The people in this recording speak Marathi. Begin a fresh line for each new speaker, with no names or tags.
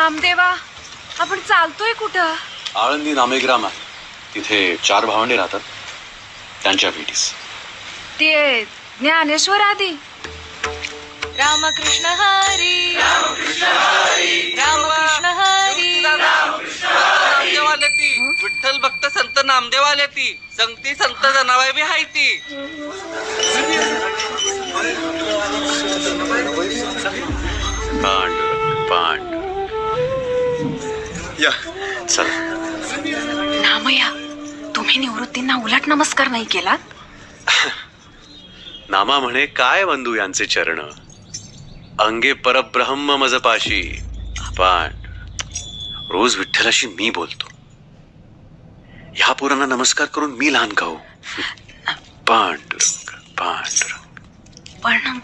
नामदेवा, आपण चालतोय कुठं?
आळंदी नामेग्राम आहे, तिथे 4 भावंडे राहतात, त्यांच्या भेटीस.
ते ज्ञानेश्वर आदी. रामकृष्ण हरी, रामकृष्ण हरी, रामकृष्ण हरी.
नामदेव आले ती, विठ्ठल भक्त संत नामदेव आले ती, संगती संत जनाबाई बी हाय ती.
पांडुरंग या चला.
नामया, तुम्ही निवृत्तींना उलट नमस्कार नाही केलात?
नामा म्हणे, काय बंधू यांचे चरण, अंगे परब्रह्म मजपाशी. पण रोज विठ्ठलाशी मी बोलतो, ह्या पोरांना नमस्कार करून मी लहान खाऊ. पांडुरंग पांडुरंग.
पण